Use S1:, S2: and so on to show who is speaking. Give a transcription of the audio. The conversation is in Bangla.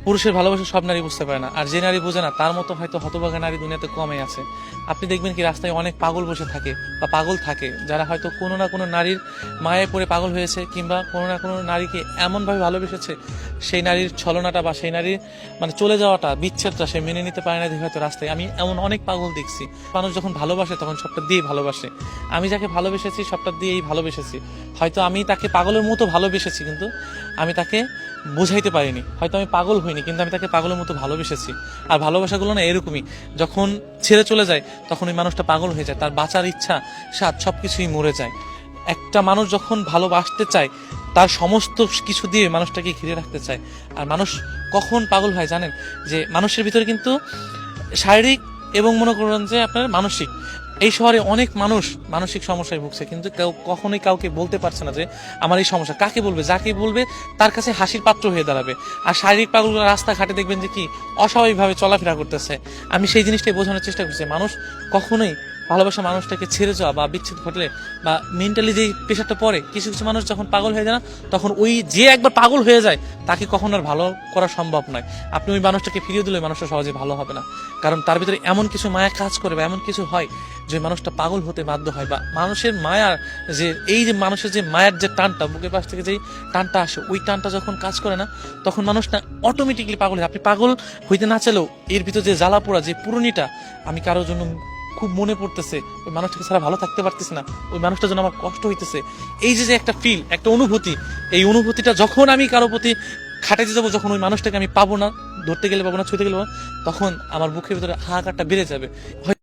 S1: পুরুষের ভালোবাসা সব নারী বুঝতে পারে না, আর যে নারী বোঝে না তার মতো হয়তো হতভাগা নারী দুনিয়াতে কমই আছে। আপনি দেখবেন কি রাস্তায় অনেক পাগল বসে থাকে বা পাগল থাকে, যারা হয়তো কোনো না কোনো নারীর মায়ে পড়ে পাগল হয়েছে, কিংবা কোনো না কোনো নারীকে এমনভাবে ভালোবেসেছে সেই নারীর ছলনাটা বা সেই নারীর মানে চলে যাওয়াটা, বিচ্ছেদটা সে মেনে নিতে পারে না দেখে হয়তো রাস্তায়। আমি এমন অনেক পাগল দেখছি। মানুষ যখন ভালোবাসে তখন সবটা দিয়েই ভালোবাসে। আমি যাকে ভালোবেসেছি সবটা দিয়েই ভালোবেসেছি। হয়তো আমি তাকে পাগলের মতো ভালোবেসেছি, কিন্তু আমি তাকে বুঝাইতে পারিনি। হয়তো আমি পাগল হইনি, কিন্তু আমি তাকে পাগলের মতো ভালোবেসেছি। আর ভালোবাসাগুলো না এরকমই, যখন ছেড়ে চলে যায় তখন ওই মানুষটা পাগল হয়ে যায়, তার বাঁচার ইচ্ছা স্বাদ সবকিছুই মরে যায়। একটা মানুষ যখন ভালোবাসতে চায় তার সমস্ত কিছু দিয়ে মানুষটাকে ঘিরে রাখতে চায়। আর মানুষ কখন পাগল হয় জানেন? যে মানুষের ভিতরে কিন্তু শারীরিক এবং মনে করেন যে আপনার মানসিক, এই শহরে অনেক মানুষ মানসিক সমস্যায় ভুগছে, কিন্তু কেউ কখনোই কাউকে বলতে পারছে না যে আমার এই সমস্যা। কাকে বলবে? যাকে বলবে তার কাছে হাসির পাত্র হয়ে দাঁড়াবে। আর শারীরিক পাগলগুলো রাস্তাঘাটে দেখবেন যে কি অস্বাভাবিকভাবে চলাফেরা করতেছে। আমি সেই জিনিসটাই বোঝানোর চেষ্টা করছি, মানুষ কখনোই ভালোবাসা মানুষটাকে ছেড়ে যাওয়া বা বিচ্ছেদ ঘটলে বা মেন্টালি যে প্রেশারটা পড়ে, কিছু কিছু মানুষ যখন পাগল হয়ে যায় না, তখন ওই যে একবার পাগল হয়ে যায় তাকে কখনো আর ভালো করা সম্ভব নয়। আপনি ওই মানুষটাকে ফিরিয়ে দিলে মানুষটা সহজে ভালো হবে না, কারণ তার ভিতরে এমন কিছু মায়া কাজ করে বা এমন কিছু হয় যে মানুষটা পাগল হতে বাধ্য হয়। বা মানুষের মায়ার যে এই যে মানুষের যে মায়ের যে টানটা, বুকের পাশ থেকে যেই টানটা আসে, ওই টানটা যখন কাজ করে না, তখন মানুষটা অটোমেটিকলি পাগল হয়। আপনি পাগল হইতে না চাইলেও এর ভিতর যে জ্বালা পোড়া, যে পুরনিটা, আমি কারোর জন্য খুব মনে পড়তেছে, ওই মানুষটাকে ছাড়া ভালো থাকতে পারতেছে না, ওই মানুষটার জন্য আমার কষ্ট হইতেছে, এই যে যে একটা ফিল, একটা অনুভূতি, এই অনুভূতিটা যখন আমি কারো প্রতি খাটাইতে যাবো, যখন ওই মানুষটাকে আমি পাবো না, ধরতে গেলে পাবো না, ছুঁতে গেলে পাবো না, তখন আমার বুকের ভিতরে হাহাকারটা বেড়ে যাবে।